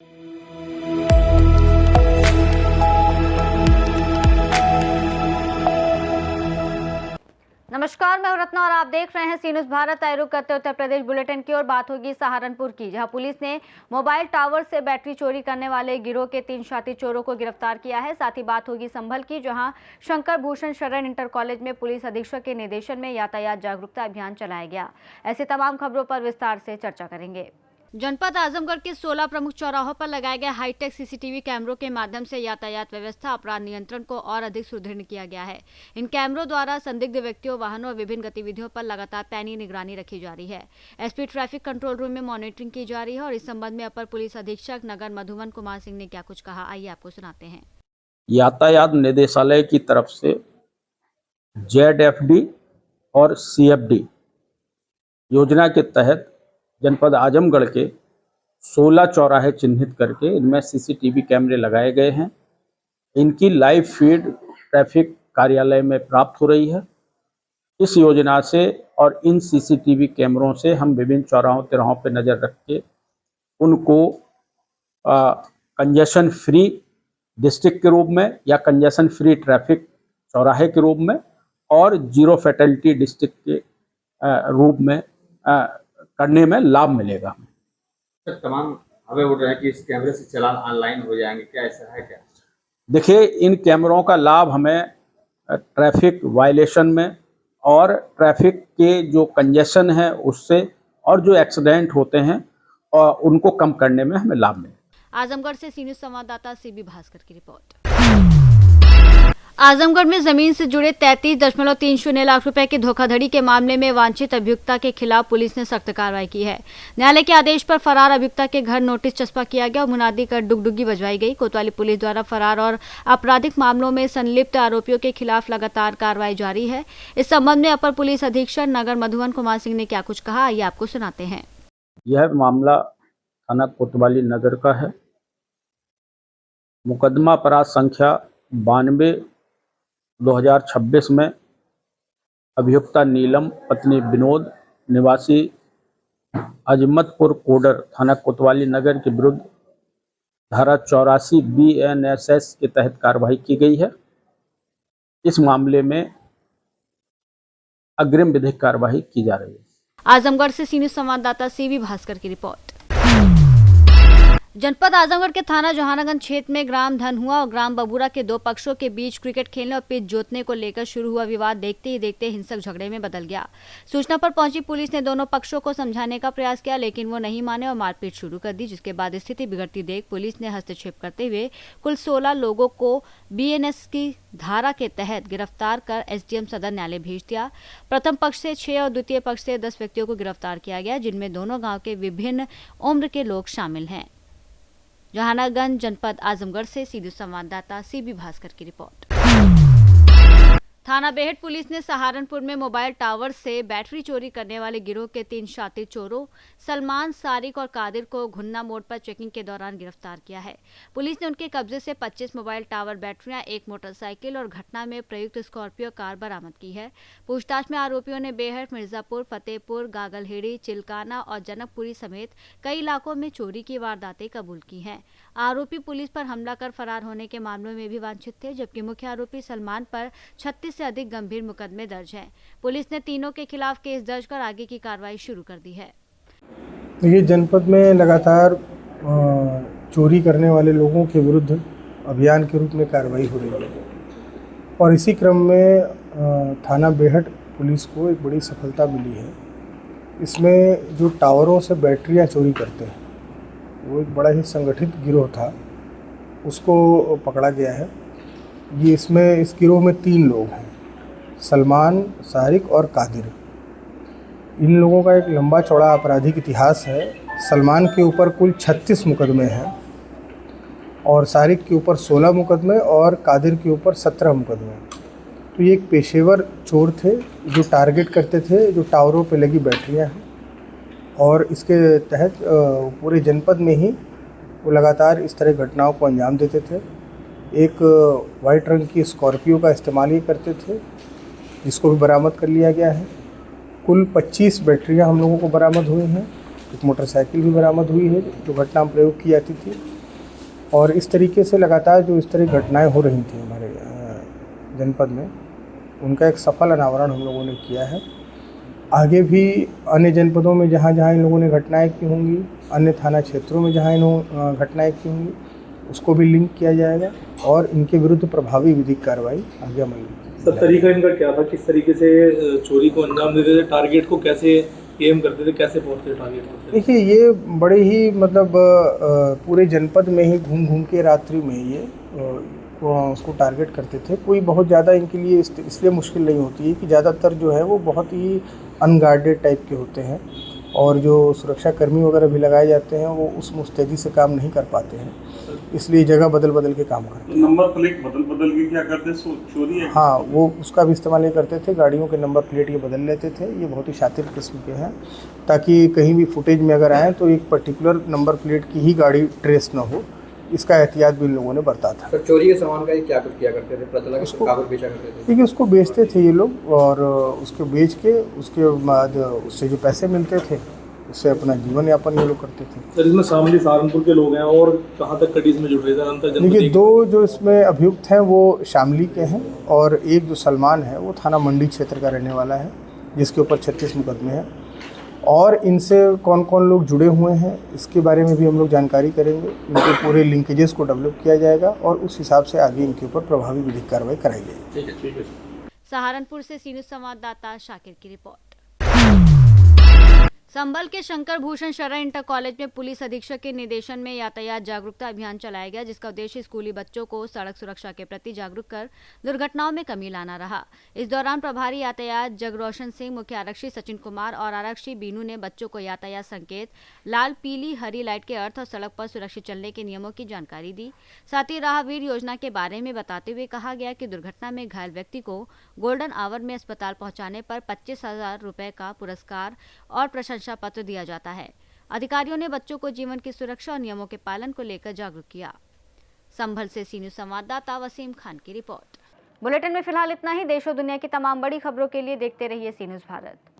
नमस्कार, मैं रत्ना और आप देख रहे हैं सी न्यूज़ भारत। आए रुख करते उत्तर प्रदेश बुलेटिन की और बात होगी सहारनपुर की, जहां पुलिस ने मोबाइल टावर से बैटरी चोरी करने वाले गिरोह के 3 शातिर चोरों को गिरफ्तार किया है। साथ ही बात होगी संभल की, जहां शंकर भूषण शरण इंटर कॉलेज में पुलिस अधीक्षक के निर्देशन में यातायात जागरूकता अभियान चलाया गया। ऐसी तमाम खबरों पर विस्तार से चर्चा करेंगे। जनपद आजमगढ़ के 16 प्रमुख चौराहों पर लगाए गए हाईटेक सीसीटीवी कैमरों के माध्यम से यातायात व्यवस्था अपराध नियंत्रण को और अधिक सुदृढ़ किया गया है। इन कैमरों द्वारा संदिग्ध व्यक्तियों, वाहनों और विभिन्न गतिविधियों पर लगातार पैनी निगरानी रखी जा रही है। एसपी ट्रैफिक कंट्रोल रूम में मॉनिटरिंग की जा रही है और इस संबंध में अपर पुलिस अधीक्षक नगर मधुबन कुमार सिंह ने क्या कुछ कहा, आइए आपको सुनाते हैं। यातायात निदेशालय की तरफ से ZFD और CFD योजना के तहत जनपद आजमगढ़ के 16 चौराहे चिन्हित करके इनमें CCTV कैमरे लगाए गए हैं। इनकी लाइव फीड ट्रैफिक कार्यालय में प्राप्त हो रही है। इस योजना से और इन CCTV कैमरों से हम विभिन्न चौराहों तिराहों पर नज़र रख के उनको कंजेशन फ्री डिस्ट्रिक्ट के रूप में या कंजेशन फ्री ट्रैफिक चौराहे के रूप में और जीरो फैटेलिटी डिस्ट्रिक्ट के रूप में करने में लाभ मिलेगा। सर, तमाम हमें उड़ रहे हैं कि इस कैमरे से चालान ऑनलाइन हो जाएंगे, क्या ऐसा है क्या? देखिए, इन कैमरों का लाभ हमें ट्रैफिक वायलेशन में और ट्रैफिक के जो कंजेशन है उससे और जो एक्सीडेंट होते हैं और उनको कम करने में हमें लाभ मिलेगा। आजमगढ़ से सी न्यूज़ संवाददाता CB भास्कर की रिपोर्ट। आजमगढ़ में जमीन से जुड़े 33.30 लाख रुपए की धोखाधड़ी के मामले में वांछित अभियुक्ता के खिलाफ पुलिस ने सख्त कार्रवाई की है। न्यायालय के आदेश पर फरार अभियुक्ता के घर नोटिस चस्पा किया गया और मुनादी कर डुगडुगी बजवाई गई। कोतवाली पुलिस द्वारा फरार और आपराधिक मामलों में संलिप्त आरोपियों के खिलाफ लगातार कार्रवाई जारी है। इस संबंध में अपर पुलिस अधीक्षक नगर मधुबन कुमार सिंह ने क्या कुछ कहा, आइए आपको सुनाते हैं। यह मामला थाना कोतवाली नगर का है। मुकदमा अपराध संख्या 92/2026 में अभियुक्ता नीलम पत्नी विनोद निवासी अजमतपुर कोडर थाना कोतवाली नगर के विरुद्ध धारा 84 BNSS के तहत कार्रवाई की गई है। इस मामले में अग्रिम विधिक कार्रवाई की जा रही है। आजमगढ़ से सी न्यूज़ संवाददाता CB भास्कर की रिपोर्ट। जनपद आजमगढ़ के थाना जहानागंज क्षेत्र में ग्राम धनहुआ और ग्राम बबूरा के दो पक्षों के बीच क्रिकेट खेलने और पिच जोतने को लेकर शुरू हुआ विवाद देखते ही देखते हिंसक झगड़े में बदल गया। सूचना पर पहुंची पुलिस ने दोनों पक्षों को समझाने का प्रयास किया, लेकिन वो नहीं माने और मारपीट शुरू कर दी, जिसके बाद स्थिति बिगड़ती देख पुलिस ने हस्तक्षेप करते हुए कुल 16 लोगों को BNS की धारा के तहत गिरफ्तार कर SDM सदर न्यायालय भेज दिया। प्रथम पक्ष से 6 और द्वितीय पक्ष से 10 व्यक्तियों को गिरफ्तार किया गया, जिनमें दोनों गाँव के विभिन्न उम्र के लोग शामिल हैं। जहानागंज जनपद आजमगढ़ से सीधे संवाददाता CB भास्कर की रिपोर्ट। थाना बेहट पुलिस ने सहारनपुर में मोबाइल टावर से बैटरी चोरी करने वाले गिरोह के 3 शातिर चोरों सलमान, सारिक और कादिर को घुन्ना मोड़ पर चेकिंग के दौरान गिरफ्तार किया है। पुलिस ने उनके कब्जे से 25 मोबाइल टावर बैटरियां, 1 मोटरसाइकिल और घटना में प्रयुक्त स्कॉर्पियो कार बरामद की है। पूछताछ में आरोपियों ने बेहट, मिर्जापुर, फतेहपुर, गागलहेड़ी, चिलकाना और जनकपुरी समेत कई इलाकों में चोरी की वारदातें कबूल की हैं। आरोपी पुलिस पर हमला कर फरार होने के मामलों में भी वांछित थे, जबकि मुख्य आरोपी सलमान पर 36 से अधिक गंभीर मुकदमे दर्ज हैं। पुलिस ने तीनों के खिलाफ केस दर्ज कर आगे की कार्रवाई शुरू कर दी है। ये जनपद में लगातार चोरी करने वाले लोगों के विरुद्ध अभियान के रूप में कार्रवाई हो रही है और इसी क्रम में थाना बेहट पुलिस को एक बड़ी सफलता मिली है। इसमें जो टावरों से बैटरियां चोरी करते हैं वो एक बड़ा ही संगठित गिरोह था, उसको पकड़ा गया है। ये इस गिरोह में 3 लोग हैं, सलमान, सारिक और कादिर। इन लोगों का एक लंबा चौड़ा आपराधिक इतिहास है। सलमान के ऊपर कुल 36 मुकदमे हैं और सारिक के ऊपर 16 मुकदमे और कादिर के ऊपर 17 मुकदमे। तो ये एक पेशेवर चोर थे जो टारगेट करते थे जो टावरों पे लगी बैटरियां हैं और इसके तहत पूरे जनपद में ही वो लगातार इस तरह घटनाओं को अंजाम देते थे। एक वाइट रंग की स्कॉर्पियो का इस्तेमाल ही करते थे, जिसको भी बरामद कर लिया गया है। कुल 25 बैटरियां हम लोगों को बरामद हुई हैं एक मोटरसाइकिल भी बरामद हुई है जो घटना में प्रयोग की जाती थी। और इस तरीके से लगातार जो इस तरह की घटनाएं हो रही थी हमारे जनपद में, उनका एक सफल अनावरण हम लोगों ने किया है। आगे भी अन्य जनपदों में जहाँ जहाँ इन लोगों ने घटनाएं की होंगी, अन्य थाना क्षेत्रों में जहाँ इन घटनाएं की होंगी, उसको भी लिंक किया जाएगा और इनके विरुद्ध प्रभावी विधिक कार्रवाई आगे अमल में। सर, तरीका इनका क्या था? किस तरीके से चोरी को अंजाम देते थे? टारगेट को कैसे एम करते थे? कैसे पहुंचते थे टारगेट को? देखिए, ये बड़े ही मतलब पूरे जनपद में ही घूम घूम के रात्रि में ये उसको टारगेट करते थे। कोई बहुत ज़्यादा इनके लिए इसलिए मुश्किल नहीं होती है कि ज़्यादातर जो है वो बहुत ही अनगार्डेड टाइप के होते हैं और जो सुरक्षा कर्मी वगैरह भी लगाए जाते हैं वो उस मुस्तैदी से काम नहीं कर पाते हैं, इसलिए जगह बदल बदल के काम करते हैं। नंबर प्लेट बदल के क्या करते? चोरी है? हाँ, वो उसका भी इस्तेमाल ये करते थे। गाड़ियों के नंबर प्लेट ये बदल लेते थे। ये बहुत ही शातिर किस्म के हैं, ताकि कहीं भी फुटेज में अगर आए तो एक पर्टिकुलर नंबर प्लेट की ही गाड़ी ट्रेस ना हो, इसका एहतियात भी इन लोगों ने बरता था। सर, चोरी के सामान का ये क्या कुछ किया करते थे? पता चला कि कागज बेचा करते थे। देखिए, उसको बेचते थे ये लोग और उसको बेच के उसके बाद उससे जो पैसे मिलते थे उससे अपना जीवन यापन ये लोग करते थे। सर, इसमें शामिल सहारनपुर के लोग हैं और कहाँ तक कड़ी इसमें जुड़ रहे थे? अंतर देखिए, दो जो इसमें अभियुक्त हैं वो शामली के हैं और एक जो सलमान है वो थाना मंडी क्षेत्र का रहने वाला है, जिसके ऊपर 36 मुकदमे हैं। और इनसे कौन कौन लोग जुड़े हुए हैं इसके बारे में भी हम लोग जानकारी करेंगे। इनके पूरे लिंकेजेस को डेवलप किया जाएगा और उस हिसाब से आगे इनके ऊपर प्रभावी विधिक कार्रवाई कराई जाएगी। ठीक है। सहारनपुर से सी न्यूज़ संवाददाता शाकिर की रिपोर्ट। संभल के शंकर भूषण शरण इंटर कॉलेज में पुलिस अधीक्षक के निर्देशन में यातायात जागरूकता अभियान चलाया गया, जिसका उद्देश्य स्कूली बच्चों को सड़क सुरक्षा के प्रति जागरूक कर दुर्घटनाओं में कमी लाना रहा। इस दौरान प्रभारी यातायात जगरोशन सिंह, मुख्य आरक्षी सचिन कुमार और आरक्षी बीनू ने बच्चों को यातायात संकेत, लाल, पीली, हरी लाइट के अर्थ और सड़क पर सुरक्षित चलने के नियमों की जानकारी दी। साथ ही राहवीर योजना के बारे में बताते हुए कहा गया कि दुर्घटना में घायल व्यक्ति को गोल्डन आवर में अस्पताल पहुंचाने पर 25,000 रुपए का पुरस्कार और प्रशंसा पत्र दिया जाता है। अधिकारियों ने बच्चों को जीवन की सुरक्षा और नियमों के पालन को लेकर जागरूक किया। संभल से सी न्यूज़ संवाददाता वसीम खान की रिपोर्ट। बुलेटिन में फिलहाल इतना ही। देश और दुनिया की तमाम बड़ी खबरों के लिए देखते रहिए सी न्यूज़ भारत।